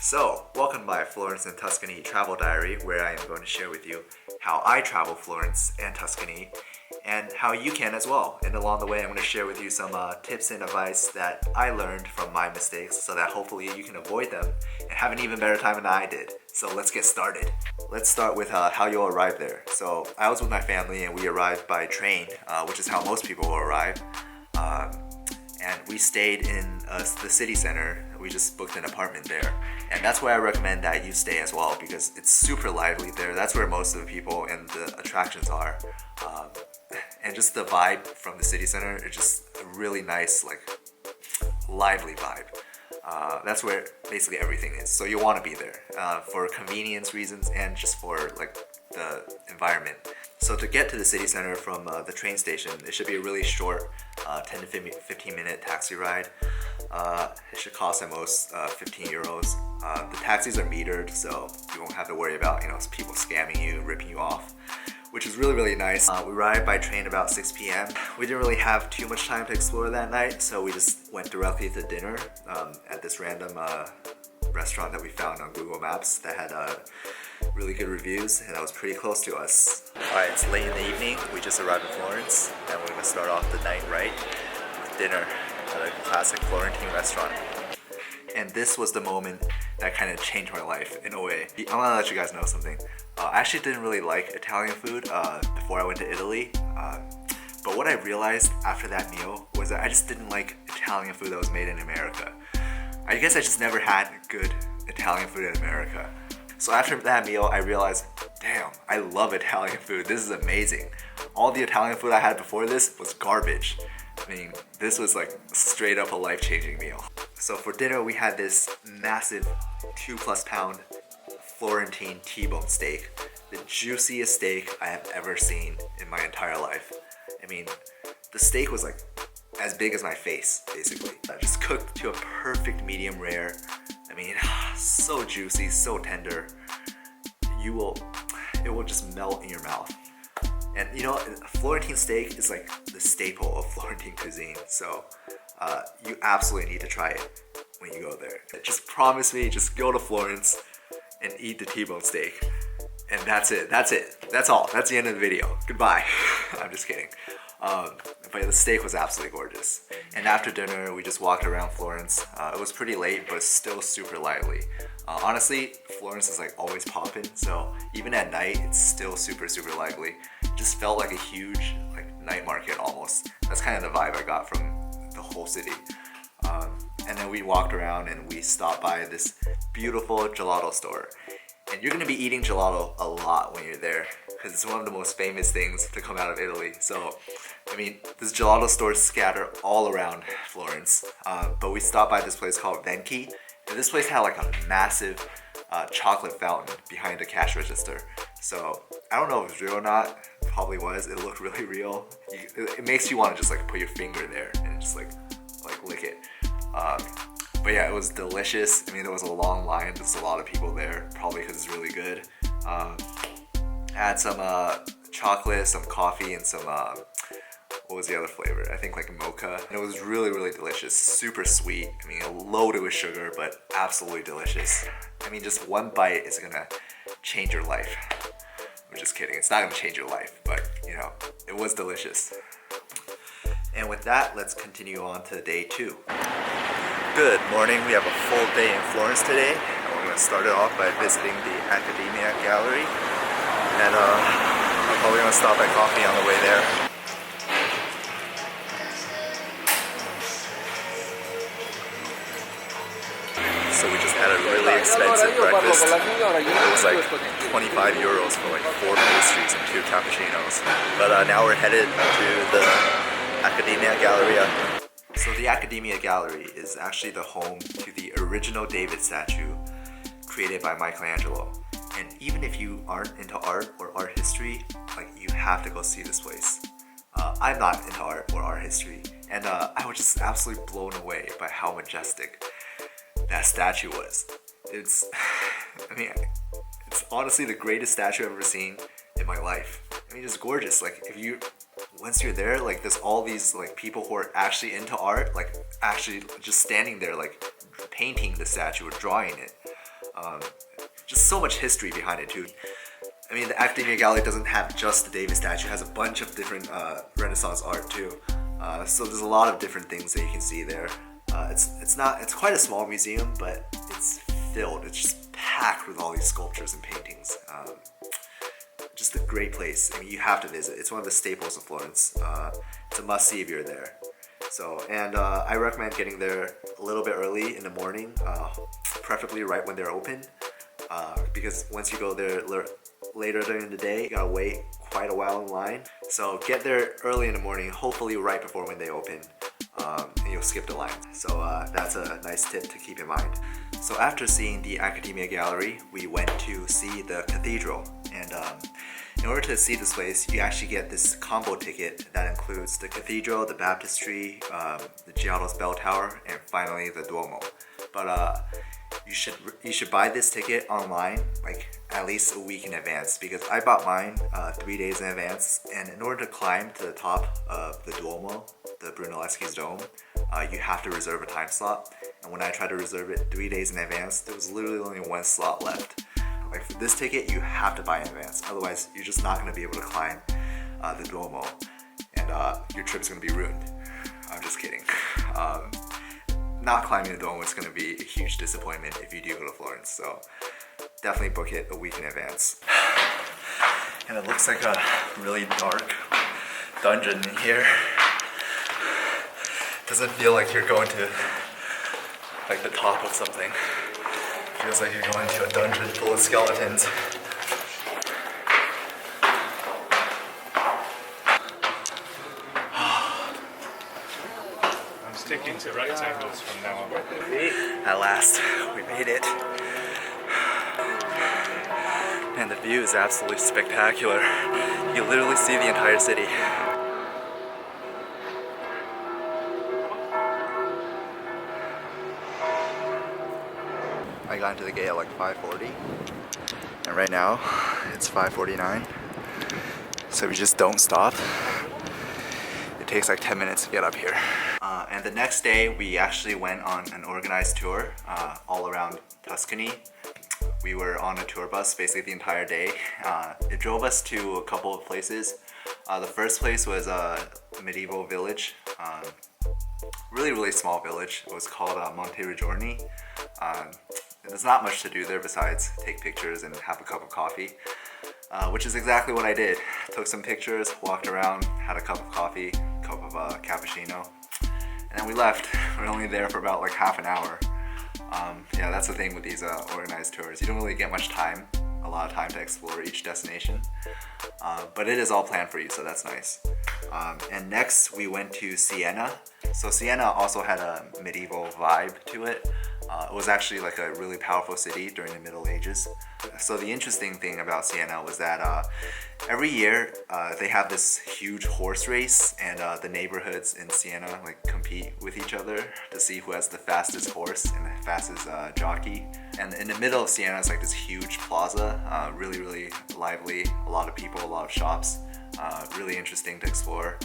So, welcome to my Florence and Tuscany travel diary, where I am going to share with you how I travel Florence and Tuscany and how you can as well. And along the way, I'm going to share with you some tips and advice that I learned from my mistakes so that hopefully you can avoid them and have an even better time than I did. So let's get started. Let's start with how you'll arrive there. So I was with my family and we arrived by train, which is how most people will arrive. And we stayed in the city center. We just booked an apartment there. And that's where I recommend that you stay as well, because it's super lively there. That's where most of the people and the attractions are. And just the vibe from the city center is just a really nice, like, lively vibe. That's where basically everything is. So you want to be there for convenience reasons and just for like the environment. So to get to the city center from the train station, it should be a really short 10 to 15 minute taxi ride. It should cost at most 15 euros. The taxis are metered, so you won't have to worry about people scamming you, ripping you off, which is really nice. We arrived by train about 6 p.m. We didn't really have too much time to explore that night, so we just went directly to dinner at this random restaurant that we found on Google Maps that had really good reviews, and that was pretty close to us. Alright, it's late in the evening. We just arrived in Florence, and we're going to start off the night right with dinner at a classic Florentine restaurant. And this was the moment that kind of changed my life in a way. I'm gonna let you guys know something. I actually didn't really like Italian food before I went to Italy. But what I realized after that meal was that I just didn't like Italian food that was made in America. I guess I just never had good Italian food in America. So after that meal, I realized, damn, I love Italian food. This is amazing. All the Italian food I had before this was garbage. I mean, this was like straight up a life-changing meal. So for dinner, we had this massive 2+ pound Florentine T-bone steak. The juiciest steak I have ever seen in my entire life. I mean, the steak was like as big as my face, basically. Just cooked to a perfect medium rare. I mean, so juicy, so tender. It will just melt in your mouth. And Florentine steak is like the staple of Florentine cuisine. So you absolutely need to try it when you go there. Just promise me, just go to Florence and eat the T-bone steak. And that's it. That's all. That's the end of the video. Goodbye. I'm just kidding. But the steak was absolutely gorgeous. And after dinner, we just walked around Florence. It was pretty late, but still super lively. Honestly, Florence is like always popping, so even at night, it's still super lively. It just felt like a huge night market almost. That's kind of the vibe I got from the whole city. And then we walked around and we stopped by this beautiful gelato store. And you're gonna be eating gelato a lot when you're there, because it's one of the most famous things to come out of Italy. So, I mean, this gelato store is scattered all around Florence. But we stopped by this place called Venchi, and this place had like a massive chocolate fountain behind the cash register. So, I don't know if it's real or not. It probably was. It looked really real. It makes you want to just like put your finger there and just like lick it. But yeah, it was delicious. I mean, there was a long line. There's a lot of people there, probably because it's really good. Had some chocolate, some coffee, and some, what was the other flavor? I think like mocha. And it was really delicious, super sweet. I mean, loaded with sugar, but absolutely delicious. I mean, just one bite is gonna change your life. I'm just kidding, it's not gonna change your life, but it was delicious. And with that, let's continue on to day 2. Good morning, we have a full day in Florence today. And we're gonna start it off by visiting the Accademia Gallery. And I'm probably gonna stop at coffee on the way there. So we just had a really expensive breakfast. It was like 25 euros for like 4 pastries and 2 cappuccinos. But now we're headed to the Accademia Galleria. So the Accademia Gallery is actually the home to the original David statue created by Michelangelo. And even if you aren't into art or art history, you have to go see this place. I'm not into art or art history, and I was just absolutely blown away by how majestic that statue was. It's honestly the greatest statue I've ever seen in my life. I mean, it's gorgeous. Once you're there, there's all these people who are actually into art, actually just standing there painting the statue or drawing it. Just so much history behind it too. I mean, the Academia Gallery doesn't have just the David statue, it has a bunch of different Renaissance art too. So there's a lot of different things that you can see there. It's quite a small museum, but it's filled. It's just packed with all these sculptures and paintings. Just a great place. I mean, you have to visit. It's one of the staples of Florence. It's a must-see if you're there. So, and I recommend getting there a little bit early in the morning, preferably right when they're open, because once you go there later during the day, you gotta wait quite a while in line. So get there early in the morning, hopefully right before when they open, and you'll skip the line. So that's a nice tip to keep in mind. So after seeing the Academia Gallery, we went to see the cathedral. And in order to see this place, you actually get this combo ticket that includes the cathedral, the baptistry, the Giotto's bell tower, and finally the Duomo. But you should buy this ticket online like at least a week in advance, because I bought mine 3 days in advance, and in order to climb to the top of the Duomo, the Brunelleschi's dome, you have to reserve a time slot. And when I tried to reserve it 3 days in advance, there was literally only one slot left. Like for this ticket, you have to buy in advance, otherwise you're just not going to be able to climb the Duomo, and your trip's going to be ruined. I'm just kidding. Not climbing the Duomo is going to be a huge disappointment if you do go to Florence, so definitely book it a week in advance. And it looks like a really dark dungeon in here. Doesn't feel like you're going to like the top of something. Feels like you're going to a dungeon full of skeletons. I'm sticking to rectangles from now on. At last, we made it. And the view is absolutely spectacular. You literally see the entire city. I got into the gate at like 5:40, and right now it's 5:49. So we just don't stop. It takes like 10 minutes to get up here. And the next day we actually went on an organized tour all around Tuscany. We were on a tour bus basically the entire day. It drove us to a couple of places. The first place was a medieval village. Really small village. It was called Monte Rigiorni. There's not much to do there besides take pictures and have a cup of coffee, which is exactly what I did. Took some pictures, walked around, had a cup of coffee, cup of cappuccino, and then we left. We were only there for about like half an hour. Yeah, that's the thing with these organized tours. You don't really get much time, a lot of time to explore each destination, but it is all planned for you, so that's nice. And next we went to Siena. So Siena also had a medieval vibe to it. It was actually like a really powerful city during the Middle Ages. So the interesting thing about Siena was that every year they have this huge horse race, and the neighborhoods in Siena like compete with each other to see who has the fastest horse and the fastest jockey. And in the middle of Siena is like this huge plaza, really lively, a lot of people, a lot of shops, really interesting to explore.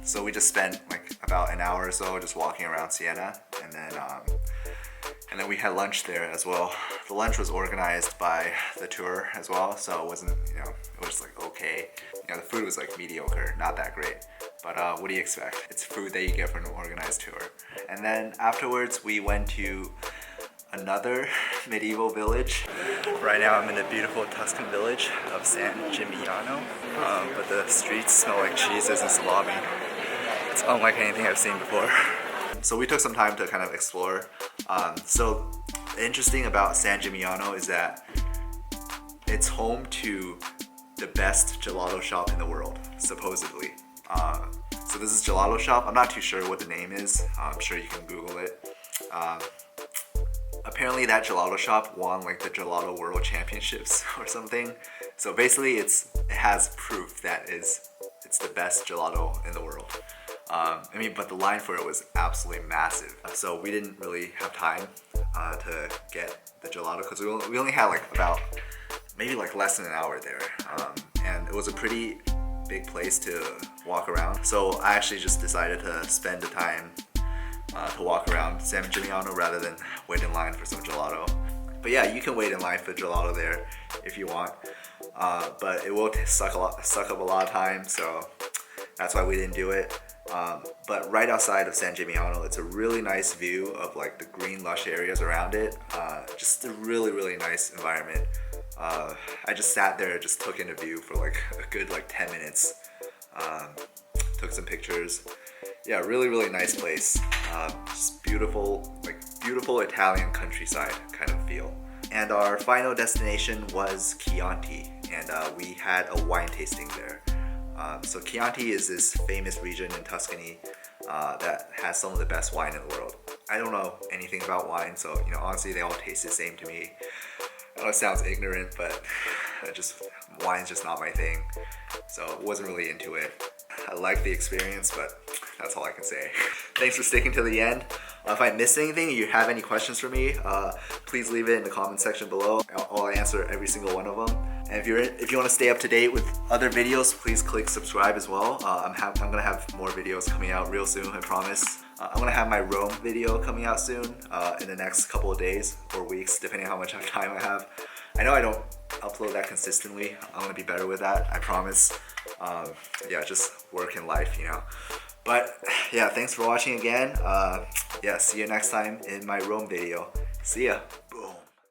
So we just spent like about an hour or so just walking around Siena, and then we had lunch there as well. The lunch was organized by the tour as well, so it wasn't, it was like okay. The food was like mediocre, not that great. But what do you expect? It's food that you get from an organized tour. And then afterwards we went to another medieval village. Right now I'm in the beautiful Tuscan village of San Gimignano, but the streets smell like cheeses and salami. It's unlike anything I've seen before. So we took some time to kind of explore. So the interesting about San Gimignano is that it's home to the best gelato shop in the world, supposedly. So this is gelato shop. I'm not too sure what the name is. I'm sure you can Google it. Apparently that gelato shop won like the Gelato World Championships or something. So basically it has proof that it's the best gelato in the world. But the line for it was absolutely massive. So we didn't really have time to get the gelato because we only had like about maybe like less than an hour there. And it was a pretty big place to walk around. So I actually just decided to spend the time to walk around San Gimignano rather than wait in line for some gelato. But yeah, you can wait in line for gelato there if you want. But it will suck up a lot of time, so that's why we didn't do it. But right outside of San Gimignano, it's a really nice view of like the green lush areas around it. Just a really nice environment. I just sat there, just took in a view for like a good like 10 minutes. Took some pictures. Yeah, really nice place. Just beautiful Italian countryside kind of feel. And our final destination was Chianti, and we had a wine tasting there. So Chianti is this famous region in Tuscany that has some of the best wine in the world. I don't know anything about wine, so honestly they all taste the same to me. I know it sounds ignorant, but wine's just not my thing, so wasn't really into it. I liked the experience, but that's all I can say. Thanks for sticking to the end. If I missed anything, or you have any questions for me, please leave it in the comment section below. I'll answer every single one of them. And if you want to stay up to date with other videos, please click subscribe as well. I'm gonna have more videos coming out real soon, I promise. I'm gonna have my Rome video coming out soon, in the next couple of days or weeks, depending on how much time I have. I know I don't upload that consistently. I'm gonna be better with that, I promise. Yeah, just work in life, But yeah, thanks for watching again. Yeah, see you next time in my Rome video. See ya.